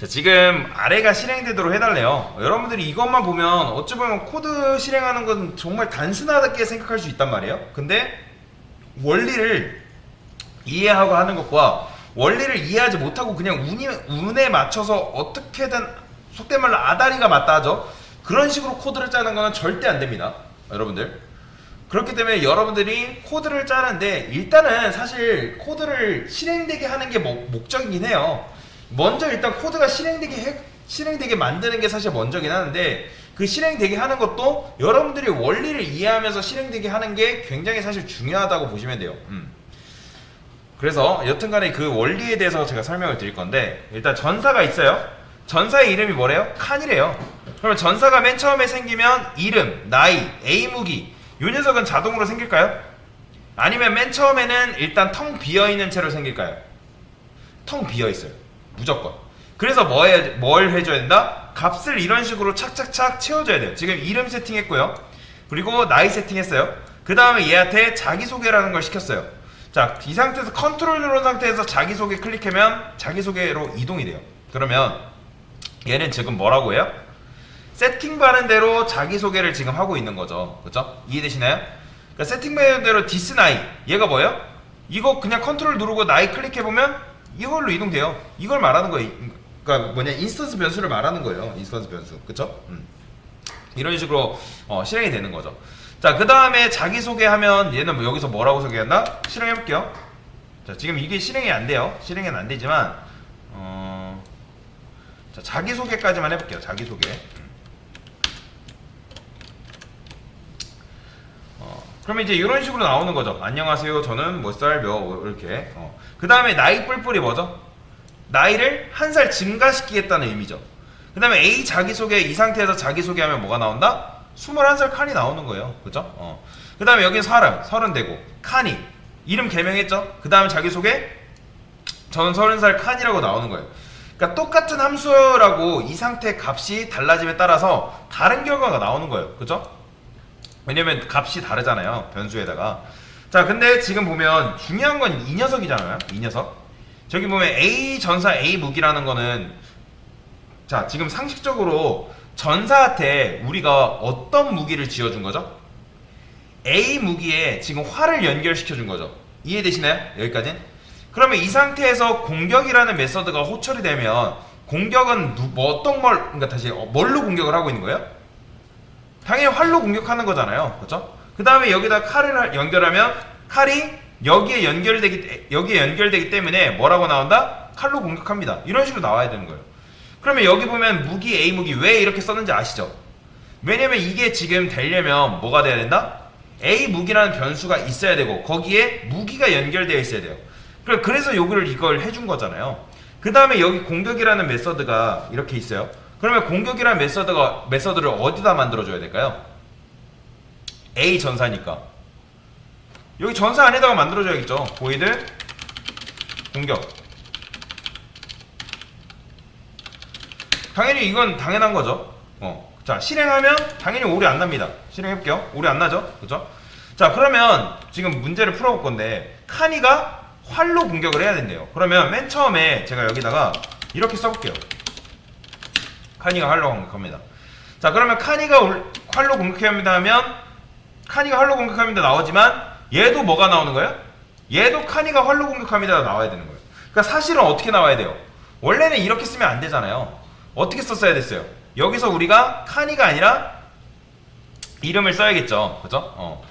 자, 지금 아래가 실행되도록 해달래요. 여러분들이 이것만 보면 어찌 보면 코드 실행하는 건 정말 단순하게 생각할 수 있단 말이에요. 근데 원리를 이해하고 하는 것과 원리를 이해하지 못하고 그냥 운에 맞춰서 어떻게든 속된 말로 아다리가 맞다 하죠. 그런 식으로 코드를 짜는 거는 절대 안 됩니다. 여러분들. 그렇기 때문에 여러분들이 코드를 짜는데 일단은 사실 코드를 실행되게 하는 게 목적이긴 해요. 먼저 일단 코드가 실행되게 만드는 게 사실 먼저긴 하는데 그 실행되게 하는 것도 여러분들이 원리를 이해하면서 실행되게 하는 게 굉장히 사실 중요하다고 보시면 돼요. 그래서 여튼간에 그 원리에 대해서 제가 설명을 드릴 건데 일단 전사가 있어요. 전사의 이름이 뭐래요? 칸이래요. 그러면 전사가 맨 처음에 생기면 이름, 나이, A 무기 이 녀석은 자동으로 생길까요? 아니면 맨 처음에는 일단 텅 비어있는 채로 생길까요? 텅 비어있어요. 무조건. 그래서 뭘 해줘야 된다? 값을 이런 식으로 착착착 채워줘야 돼요. 지금 이름 세팅했고요. 그리고 나이 세팅했어요. 그 다음에 얘한테 자기소개라는 걸 시켰어요. 자, 이 상태에서 컨트롤 누른 상태에서 자기소개 클릭하면 자기소개로 이동이 돼요. 그러면 얘는 지금 뭐라고 해요? 세팅받은 대로 자기소개를 지금 하고 있는 거죠. 그쵸? 이해되시나요? 그러니까 세팅받은 대로 디스 나이 얘가 뭐예요? 이거 그냥 컨트롤 누르고 나이 클릭해보면 이걸로 이동돼요. 이걸 말하는 거예요. 그러니까 뭐냐 인스턴스 변수를 말하는 거예요. 인스턴스 변수. 그쵸? 이런 식으로 실행이 되는 거죠. 자, 그 다음에 자기소개하면 얘는 뭐 여기서 뭐라고 소개한다? 실행해볼게요. 자, 지금 이게 실행이 안 돼요. 실행은 안 되지만 자, 자기소개까지만 해볼게요. 자기소개. 그러면 이제 이런 식으로 나오는 거죠. 안녕하세요. 저는 몇 살 몇 이렇게. 그 다음에 나이 뿔뿔이 뭐죠? 나이를 한 살 증가시키겠다는 의미죠. 그 다음에 A 자기소개 이 상태에서 자기소개하면 뭐가 나온다? 21살 칸이 나오는 거예요. 그죠? 그 다음에 여기 사람 30되고 칸이 이름 개명했죠? 그 다음에 자기소개 저는 30살 칸이라고 나오는 거예요. 그러니까 똑같은 함수라고 이 상태 값이 달라짐에 따라서 다른 결과가 나오는 거예요. 그죠? 왜냐면 값이 다르잖아요. 변수에다가. 자, 근데 지금 보면 중요한 건 이 녀석이잖아요. 이 녀석. 저기 보면 A 전사 A 무기라는 거는 자, 지금 상식적으로 전사한테 우리가 어떤 무기를 지어준 거죠? A 무기에 지금 활을 연결시켜 준 거죠. 이해되시나요? 여기까지? 그러면 이 상태에서 공격이라는 메서드가 호출이 되면 공격은 그러니까 다시 뭘로 공격을 하고 있는 거예요? 당연히 활로 공격하는 거잖아요. 그렇죠? 그 다음에 여기다 칼을 연결하면 칼이 여기에 연결되기 때문에 뭐라고 나온다? 칼로 공격합니다. 이런 식으로 나와야 되는 거예요. 그러면 여기 보면 무기 A 무기 왜 이렇게 썼는지 아시죠? 왜냐면 이게 지금 되려면 뭐가 돼야 된다? A 무기라는 변수가 있어야 되고 거기에 무기가 연결되어 있어야 돼요. 그래서 이걸 해준 거잖아요. 그 다음에 여기 공격이라는 메서드가 이렇게 있어요. 그러면 공격이라는 메서드를 어디다 만들어줘야 될까요? A 전사니까 여기 전사 안에다가 만들어줘야겠죠. void 공격. 당연히 이건 당연한 거죠. 자, 실행하면 당연히 오류 안 납니다. 실행해볼게요. 오류 안 나죠? 그죠? 자, 그러면 지금 문제를 풀어볼 건데 카니가 활로 공격을 해야 된대요. 그러면 맨 처음에 제가 여기다가 이렇게 써볼게요. 카니가 활로 공격합니다. 자, 그러면 카니가 활로 공격합니다 하면 카니가 활로 공격합니다 나오지만 얘도 뭐가 나오는 거예요? 얘도 카니가 활로 공격합니다 나와야 되는 거예요. 그러니까 사실은 어떻게 나와야 돼요? 원래는 이렇게 쓰면 안 되잖아요. 어떻게 썼어야 됐어요? 여기서 우리가 카니가 아니라 이름을 써야겠죠. 그죠?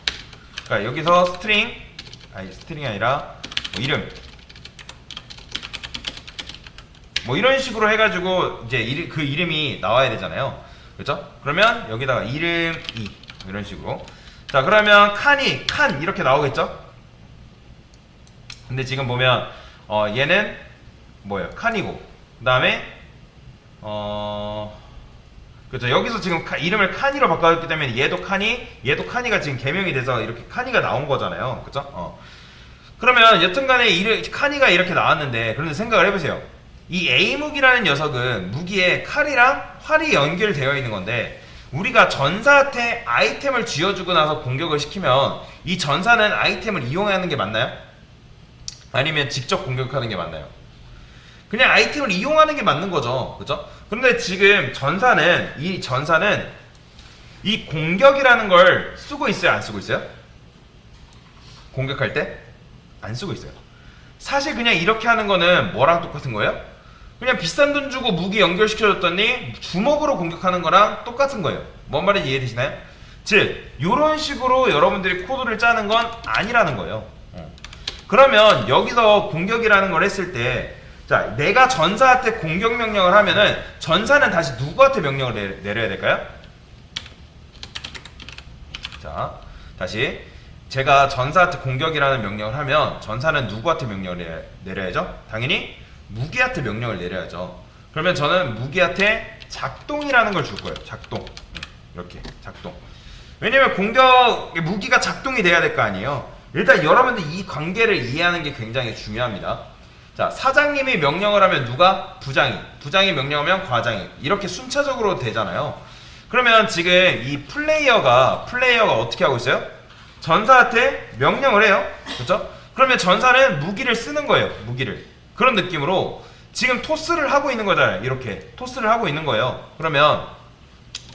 그러니까 여기서 스트링이 아니라 이름 이런 식으로 해가지고 이제 그 이름이 나와야 되잖아요. 그렇죠? 그러면 여기다가 이름 이런 식으로. 자, 그러면 칸 이렇게 나오겠죠? 근데 지금 보면 얘는 뭐예요? 칸이고 그 다음에 그렇죠. 여기서 지금 이름을 칸이로 바꿔줬기 때문에 얘도 칸이가 지금 개명이 돼서 이렇게 칸이가 나온 거잖아요. 그렇죠? 그러면 여튼간에 칸이가 이렇게 나왔는데 그런데 생각을 해보세요. 이 A무기라는 녀석은 무기에 칼이랑 활이 연결되어 있는 건데 우리가 전사한테 아이템을 쥐어주고 나서 공격을 시키면 이 전사는 아이템을 이용하는 게 맞나요? 아니면 직접 공격하는 게 맞나요? 그냥 아이템을 이용하는 게 맞는 거죠. 그죠? 그런데 지금 전사는 이 공격이라는 걸 쓰고 있어요? 안 쓰고 있어요? 공격할 때? 안 쓰고 있어요. 사실 그냥 이렇게 하는 거는 뭐랑 똑같은 거예요? 그냥 비싼 돈 주고 무기 연결시켜줬더니 주먹으로 공격하는 거랑 똑같은 거예요. 뭔 말인지 이해되시나요? 즉 이런 식으로 여러분들이 코드를 짜는 건 아니라는 거예요. 그러면 여기서 공격이라는 걸 했을 때, 자, 내가 전사한테 공격 명령을 하면은 전사는 다시 누구한테 명령을 내려야 될까요? 자, 다시 제가 전사한테 공격이라는 명령을 하면 전사는 누구한테 명령을 내려야죠? 당연히 무기한테 명령을 내려야죠. 그러면 저는 무기한테 작동이라는 걸 줄 거예요. 작동. 이렇게 작동. 왜냐면 무기가 작동이 돼야 될 거 아니에요. 일단 여러분들 이 관계를 이해하는 게 굉장히 중요합니다. 자, 사장님이 명령을 하면 누가? 부장이 명령하면 과장이. 이렇게 순차적으로 되잖아요. 그러면 지금 이 플레이어가 어떻게 하고 있어요? 전사한테 명령을 해요. 그렇죠? 그러면 전사는 무기를 쓰는 거예요. 무기를. 그런 느낌으로 지금 토스를 하고 있는 거잖아요. 이렇게 토스를 하고 있는 거예요. 그러면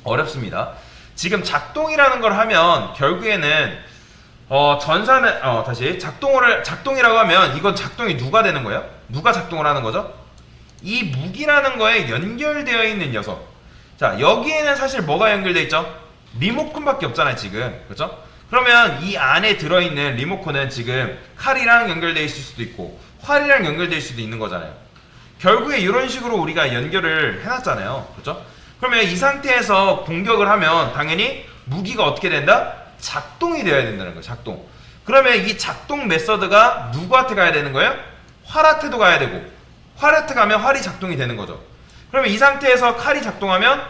어렵습니다. 지금 작동이라는 걸 하면 결국에는 전사는 다시 작동이라고 하면 이건 작동이 누가 되는 거예요? 누가 작동을 하는 거죠? 이 무기라는 거에 연결되어 있는 녀석. 자, 여기에는 사실 뭐가 연결되어 있죠? 리모컨밖에 없잖아요, 지금. 그렇죠? 그러면 이 안에 들어있는 리모컨은 지금 칼이랑 연결되어 있을 수도 있고 활이랑 연결되어 있을 수도 있는 거잖아요. 결국에 이런 식으로 우리가 연결을 해놨잖아요. 그렇죠? 그러면 이 상태에서 공격을 하면 당연히 무기가 어떻게 된다? 작동이 되어야 된다는 거예요. 작동. 그러면 이 작동 메서드가 누구한테 가야 되는 거예요? 활한테도 가야 되고, 활한테 가면 활이 작동이 되는 거죠. 그러면 이 상태에서 칼이 작동하면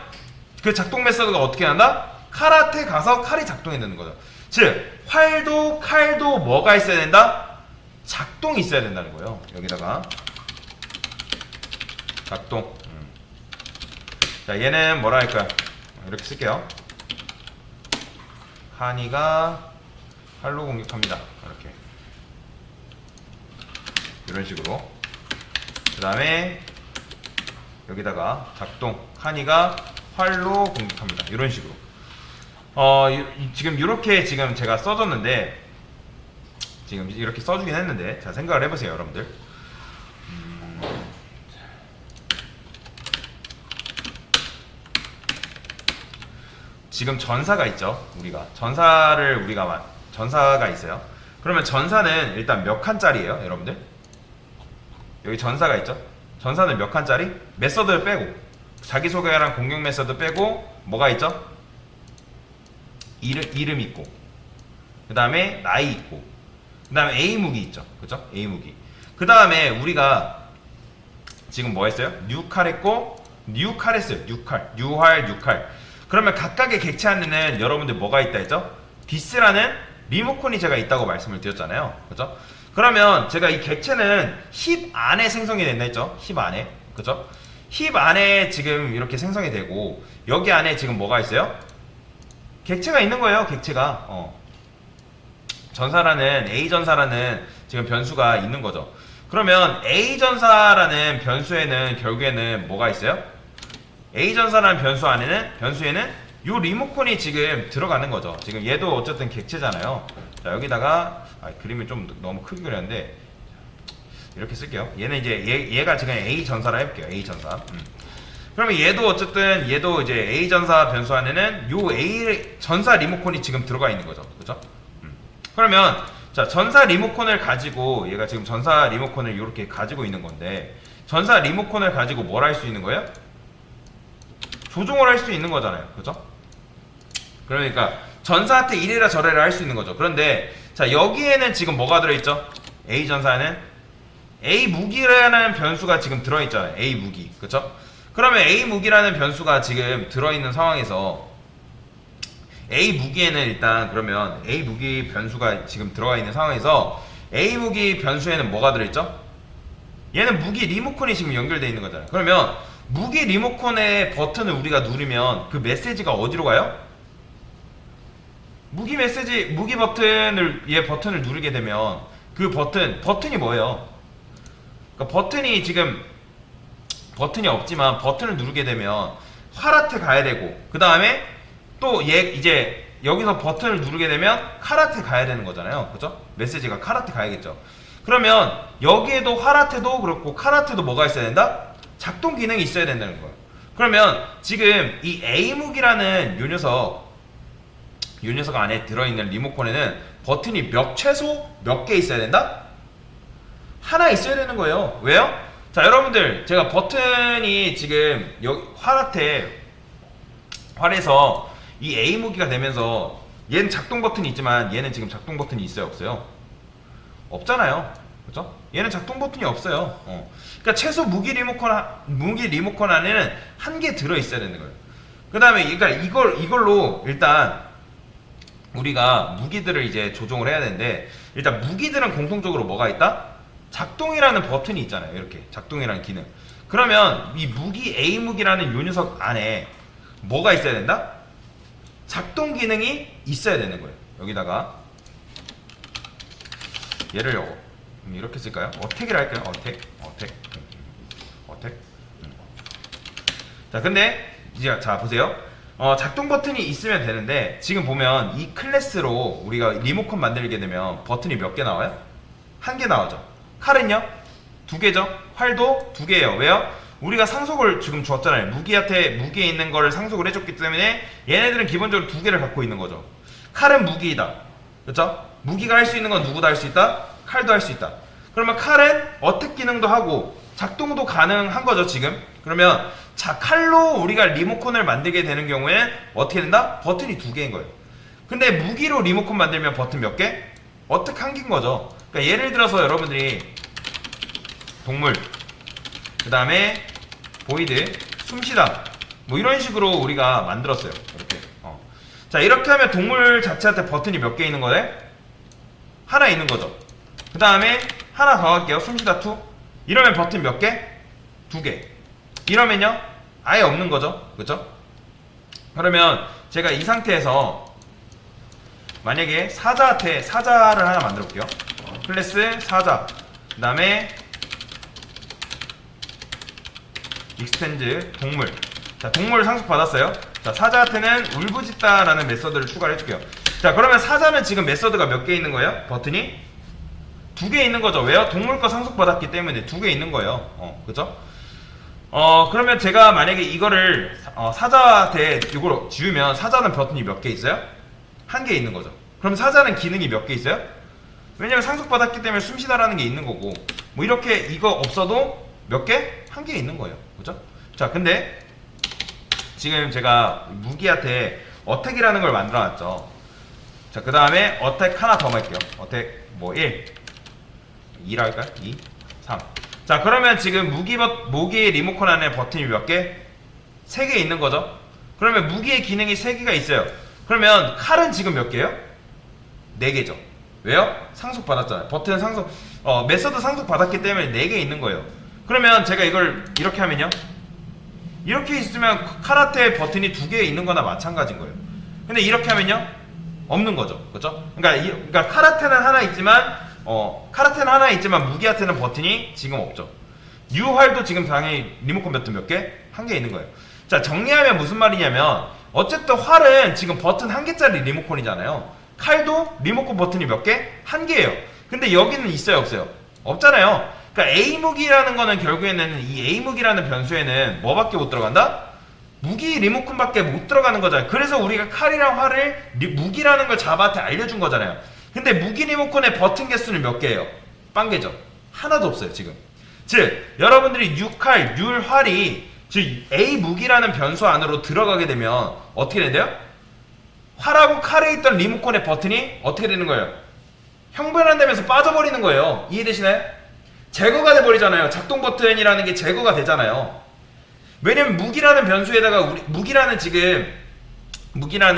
그 작동 메서드가 어떻게 한다? 칼한테 가서 칼이 작동이 되는 거죠. 즉 활도 칼도 뭐가 있어야 된다? 작동이 있어야 된다는 거예요. 여기다가 작동. 자, 얘는 뭐라 할까요? 이렇게 쓸게요. 카니가 활로 공격합니다. 이렇게 이런 식으로. 그 다음에 여기다가 작동. 카니가 활로 공격합니다. 이런 식으로. 지금 이렇게 지금 제가 써줬는데, 지금 이렇게 써주긴 했는데, 자, 생각을 해보세요, 여러분들. 지금 전사가 있죠. 전사가 있어요. 그러면 전사는 일단 몇 칸짜리예요, 여러분들? 여기 전사가 있죠. 전사는 몇 칸짜리? 메서드를 빼고, 자기소개랑 공격 메서드 빼고 뭐가 있죠? 이름 있고, 그 다음에 나이 있고, 그 다음에 A 무기 있죠. 그죠? A 무기. 그 다음에 우리가 지금 뭐 했어요? 뉴칼 했고, 뉴칼 했어요. 뉴활. 그러면 각각의 객체 안에는 여러분들 뭐가 있다 했죠? 디스라는 리모컨이 제가 있다고 말씀을 드렸잖아요. 그죠? 그러면 제가 이 객체는 힙 안에 생성이 된다 했죠? 힙 안에. 그죠? 힙 안에 지금 이렇게 생성이 되고, 여기 안에 지금 뭐가 있어요? 객체가 있는 거예요. 객체가. A 전사라는 지금 변수가 있는 거죠. 그러면 A 전사라는 변수에는 결국에는 뭐가 있어요? A 전사라는 변수에는 요 리모컨이 지금 들어가는 거죠. 지금 얘도 어쨌든 객체잖아요. 자, 여기다가 그림이 좀 너무 크게 그렸는데 이렇게 쓸게요. 얘는 이제 얘가 지금 A 전사라 해볼게요. A 전사. 그러면 얘도 이제 A 전사 변수 안에는 요 A 전사 리모컨이 지금 들어가 있는 거죠. 그죠? 그러면 자, 전사 리모컨을 가지고, 얘가 지금 전사 리모컨을 이렇게 가지고 있는 건데, 전사 리모컨을 가지고 뭘 할 수 있는 거예요? 조종을 할 수 있는 거잖아요. 그죠? 그러니까 전사한테 이래라 저래라 할 수 있는 거죠. 그런데 자, 여기에는 지금 뭐가 들어있죠? A 전사에는 A 무기라는 변수가 지금 들어있잖아요. A 무기. 그쵸? 그러면 A 무기라는 변수가 지금 들어있는 상황에서 A 무기에는 일단 그러면 A 무기 변수가 지금 들어가 있는 상황에서 A 무기 변수에는 뭐가 들어있죠? 얘는 무기 리모컨이 지금 연결되어 있는 거잖아요. 그러면 무기 리모컨의 버튼을 우리가 누르면 그 메시지가 어디로 가요? 무기 버튼을 누르게 되면 그 버튼이 뭐예요? 그러니까 버튼이 지금 버튼이 없지만 버튼을 누르게 되면 활한테 가야 되고, 그 다음에 또 얘 이제 여기서 버튼을 누르게 되면 칼한테 가야 되는 거잖아요. 그죠? 메시지가 칼한테 가야겠죠. 그러면 여기에도 활한테도 그렇고 칼한테도 뭐가 있어야 된다? 작동 기능이 있어야 된다는 거예요. 그러면 지금 이 A무기라는 요 녀석 안에 들어있는 리모컨에는 버튼이 최소 몇 개 있어야 된다? 하나 있어야 되는 거예요. 왜요? 자, 여러분들, 제가 버튼이 지금 여기 활에서 이 A무기가 되면서 얘는 작동 버튼이 있지만 얘는 지금 작동 버튼이 있어요, 없어요? 없잖아요. 그죠? 얘는 작동 버튼이 없어요. 그러니까 최소 무기 리모컨 안에는 한 개 들어 있어야 되는 거예요. 그 다음에 그러니까 이걸로 일단 우리가 무기들을 이제 조종을 해야 되는데, 일단 무기들은 공통적으로 뭐가 있다? 작동이라는 버튼이 있잖아요. 이렇게 작동이라는 기능. 그러면 이 무기 A무기라는 요 녀석 안에 뭐가 있어야 된다? 작동 기능이 있어야 되는 거예요. 여기다가 얘를 이렇게 쓸까요? 어택이라 할까요? 어택. 자, 근데 이제 자 보세요. 작동 버튼이 있으면 되는데, 지금 보면 이 클래스로 우리가 리모컨 만들게 되면 버튼이 몇 개 나와요? 한 개 나오죠. 칼은요? 두 개죠. 활도 두 개예요. 왜요? 우리가 상속을 지금 줬잖아요. 무기에 있는 거를 상속을 해줬기 때문에 얘네들은 기본적으로 두 개를 갖고 있는 거죠. 칼은 무기이다. 그렇죠? 무기가 할 수 있는 건 누구도 할 수 있다? 칼도 할 수 있다. 그러면 칼은 어택 기능도 하고 작동도 가능한 거죠, 지금. 그러면 자, 칼로 우리가 리모컨을 만들게 되는 경우에는 어떻게 된다? 버튼이 두 개인 거예요. 근데 무기로 리모컨 만들면 버튼 몇 개? 어택 한 개인 거죠. 그러니까 예를 들어서 여러분들이 동물, 그 다음에 보이드, 숨쉬다, 뭐 이런 식으로 우리가 만들었어요. 이렇게. 자, 이렇게 하면 동물 자체한테 버튼이 몇 개 있는 거래? 하나 있는 거죠. 그 다음에 하나 더 할게요. 숨쉬다 2. 이러면 버튼 몇 개? 두 개. 이러면요, 아예 없는 거죠. 그쵸? 그러면 제가 이 상태에서 만약에 사자를 하나 만들어 볼게요. 클래스 사자, 그 다음에 익스텐드 동물. 자, 동물 상속 받았어요. 자, 사자한테는 울부짖다라는 메서드를 추가를 해줄게요. 자, 그러면 사자는 지금 메서드가 몇 개 있는 거예요? 버튼이 두 개 있는 거죠. 왜요? 동물 거 상속 받았기 때문에 두 개 있는 거예요. 그죠? 그러면 제가 만약에 이거를 사자한테 이걸 지우면 사자는 버튼이 몇 개 있어요? 한 개 있는 거죠. 그럼 사자는 기능이 몇 개 있어요? 왜냐면 상속 받았기 때문에 숨쉬다라는 게 있는 거고, 뭐 이렇게 이거 없어도 몇 개? 한 개 있는 거예요. 그죠? 자, 근데 지금 제가 무기한테 어택이라는 걸 만들어 놨죠. 자, 그 다음에 어택 하나 더 할게요. 어택 뭐 1, 2라 할까요? 2, 3. 자, 그러면 지금 무기 리모컨 안에 버튼이 몇 개? 3개 있는 거죠. 그러면 무기의 기능이 3개가 있어요. 그러면 칼은 지금 몇 개예요? 4개죠. 왜요? 상속 받았잖아요. 버튼 상속, 메서드 상속 받았기 때문에 4개 있는 거예요. 그러면 제가 이걸 이렇게 하면요, 이렇게 있으면 칼한테 버튼이 2개 있는 거나 마찬가지인 거예요. 근데 이렇게 하면요, 없는 거죠. 그렇죠? 그러니까 칼한테는 하나 있지만 무기한테는 버튼이 지금 없죠. 유활도 지금 당연히 리모컨 버튼 몇 개? 한 개 있는 거예요. 자, 정리하면 무슨 말이냐면, 어쨌든 활은 지금 버튼 한 개짜리 리모컨이잖아요. 칼도 리모컨 버튼이 몇 개? 한 개예요. 근데 여기는 있어요, 없어요? 없잖아요. 그러니까 A무기라는 거는 결국에는 이 A무기라는 변수에는 뭐밖에 못 들어간다? 무기 리모컨밖에 못 들어가는 거잖아요. 그래서 우리가 칼이랑 활을 무기라는 걸 자바한테 알려준 거잖아요. 근데 무기 리모컨의 버튼 개수는 몇 개예요? 빵개죠. 하나도 없어요, 지금. 즉, 여러분들이 유칼, 율활이 즉 A무기라는 변수 안으로 들어가게 되면 어떻게 된대요? 활하고 칼에 있던 리모컨의 버튼이 어떻게 되는 거예요? 형변환되면서 빠져버리는 거예요. 이해되시나요? 제거가 돼버리잖아요. 작동 버튼이라는 게 제거가 되잖아요. 왜냐면 무기라는 변수에다가 무기라는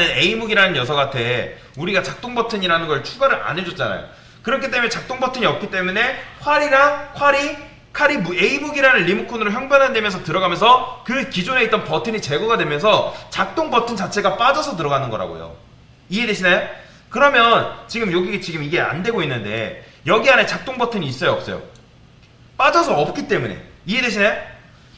A무기라는 녀석한테 우리가 작동 버튼이라는 걸 추가를 안 해줬잖아요. 그렇기 때문에 작동 버튼이 없기 때문에 칼이 A무기라는 리모컨으로 형변환되면서 들어가면서 그 기존에 있던 버튼이 제거가 되면서 작동 버튼 자체가 빠져서 들어가는 거라고요. 이해되시나요? 그러면 지금 이게 안 되고 있는데 여기 안에 작동 버튼이 있어요, 없어요? 빠져서 없기 때문에. 이해되시나요?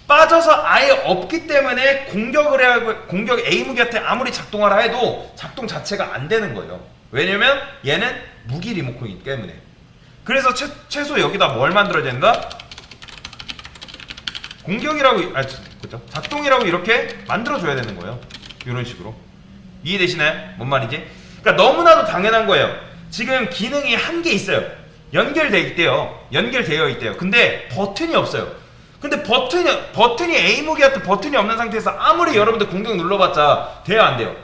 빠져서 아예 없기 때문에 공격 A 무기한테 아무리 작동하라 해도 작동 자체가 안 되는 거예요. 왜냐면 얘는 무기 리모컨이기 때문에. 그래서 최소 여기다 뭘 만들어야 된다? 공격이라고, 그죠? 작동이라고 이렇게 만들어줘야 되는 거예요. 이런 식으로. 이해되시나요? 뭔 말인지? 그러니까 너무나도 당연한 거예요. 지금 기능이 한 개 있어요. 연결되어 있대요. 근데 버튼이 없어요. 근데 버튼이 A무기한테 버튼이 없는 상태에서 아무리 여러분들 공격 눌러봤자 돼요, 안 돼요?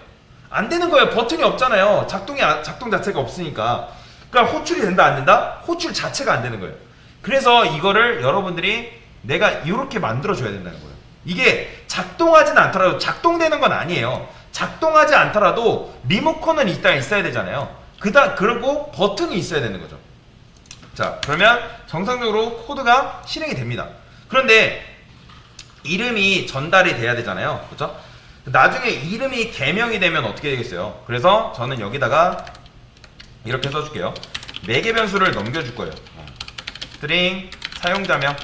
안 되는 거예요. 버튼이 없잖아요. 작동 자체가 없으니까. 그러니까 호출이 된다, 안 된다? 호출 자체가 안 되는 거예요. 그래서 이거를 여러분들이 내가 이렇게 만들어줘야 된다는 거예요. 이게 작동하진 않더라도, 작동되는 건 아니에요. 작동하지 않더라도 리모컨은 일단 있어야 되잖아요. 그리고 버튼이 있어야 되는 거죠. 자, 그러면 정상적으로 코드가 실행이 됩니다. 그런데 이름이 전달이 돼야 되잖아요. 그렇죠? 나중에 이름이 개명이 되면 어떻게 되겠어요? 그래서 저는 여기다가 이렇게 써줄게요. 매개 변수를 넘겨줄 거예요. 스트링 사용자명.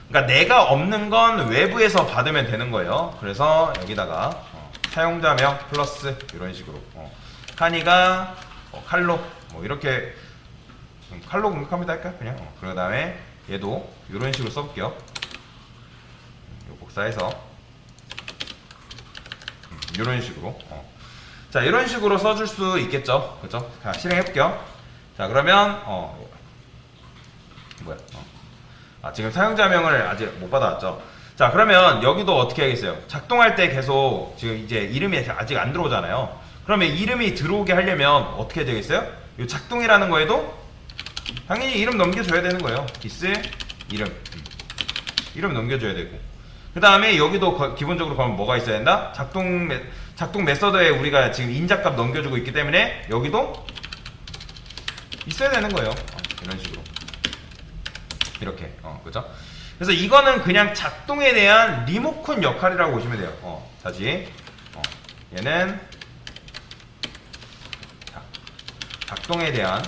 그러니까 내가 없는 건 외부에서 받으면 되는 거예요. 그래서 여기다가 사용자명 플러스 이런 식으로 카니가 칼로 뭐 이렇게 칼로 공격합니다 할까요? 그냥 그 다음에 얘도 이런 식으로 써볼게요. 복사해서 이런 식으로 자, 이런 식으로 써줄 수 있겠죠. 그죠? 자, 실행해볼게요. 자, 그러면 지금 사용자명을 아직 못 받아왔죠. 자, 그러면 여기도 어떻게 하겠어요? 작동할 때 계속 지금 이제 이름이 아직 안 들어오잖아요. 그러면 이름이 들어오게 하려면 어떻게 되겠어요? 이 작동이라는 거에도 당연히 이름 넘겨줘야 되는 거예요. 디스 이름 넘겨줘야 되고, 그 다음에 여기도 기본적으로 그러면 뭐가 있어야 된다? 작동 메서드에 우리가 지금 인자값 넘겨주고 있기 때문에 여기도 있어야 되는 거예요. 이런 식으로 이렇게 그죠? 그래서 이거는 그냥 작동에 대한 리모컨 역할이라고 보시면 돼요. 다시 얘는 작동에 대한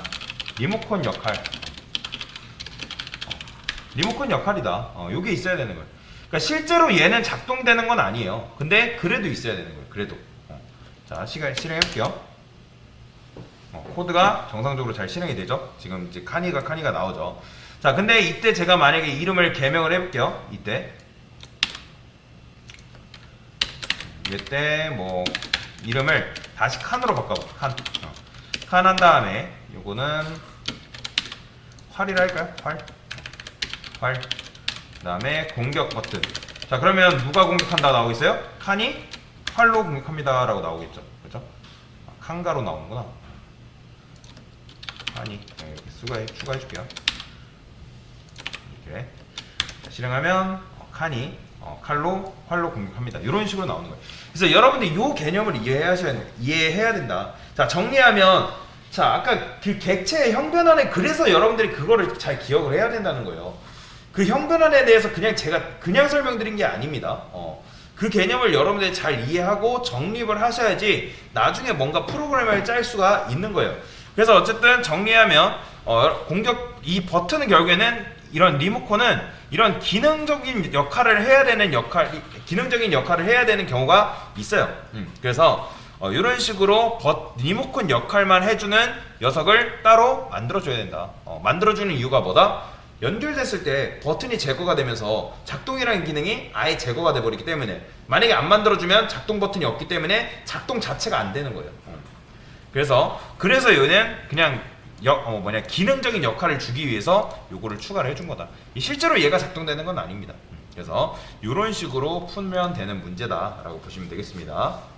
리모컨 역할. 리모컨 역할이다. 요게 있어야 되는 거예요. 그러니까 실제로 얘는 작동되는 건 아니에요. 근데 그래도 있어야 되는 거예요. 그래도. 자, 실행해볼게요. 코드가 정상적으로 잘 실행이 되죠. 지금 이제 카니가 나오죠. 자, 근데 이때 제가 만약에 이름을 개명을 해볼게요. 이때 뭐 이름을 다시 칸으로 바꿔볼게요. 칸 한 다음에 요거는 활이라 할까요? 활. 그 다음에 공격 버튼. 자, 그러면 누가 공격한다 나오고 있어요? 칸이 활로 공격합니다 라고 나오겠죠. 그죠? 칸가로 나오는구나. 칸이 이렇게 추가해 줄게요. 이렇게 실행하면 칸이 활로 공격합니다. 이런 식으로 나오는 거예요. 그래서 여러분들 이 개념을 이해해야 된다. 자, 정리하면, 자, 아까 그 객체의 형변환에, 그래서 여러분들이 그거를 잘 기억을 해야 된다는 거예요. 그 형변환에 대해서 제가 그냥 설명드린 게 아닙니다. 그 개념을 여러분들이 잘 이해하고 정립을 하셔야지 나중에 뭔가 프로그램을 짤 수가 있는 거예요. 그래서 어쨌든 정리하면 이 버튼은 결국에는, 이런 리모컨은 이런 기능적인 역할을 해야 되는 경우가 있어요. 그래서 이런 식으로 리모컨 역할만 해주는 녀석을 따로 만들어줘야 된다. 만들어주는 이유가 뭐다? 연결됐을 때 버튼이 제거가 되면서 작동이라는 기능이 아예 제거가 돼버리기 때문에, 만약에 안 만들어주면 작동 버튼이 없기 때문에 작동 자체가 안 되는 거예요. 그래서 얘는 그냥 기능적인 역할을 주기 위해서 요거를 추가를 해준 거다. 실제로 얘가 작동되는 건 아닙니다. 그래서 이런 식으로 풀면 되는 문제다라고 보시면 되겠습니다.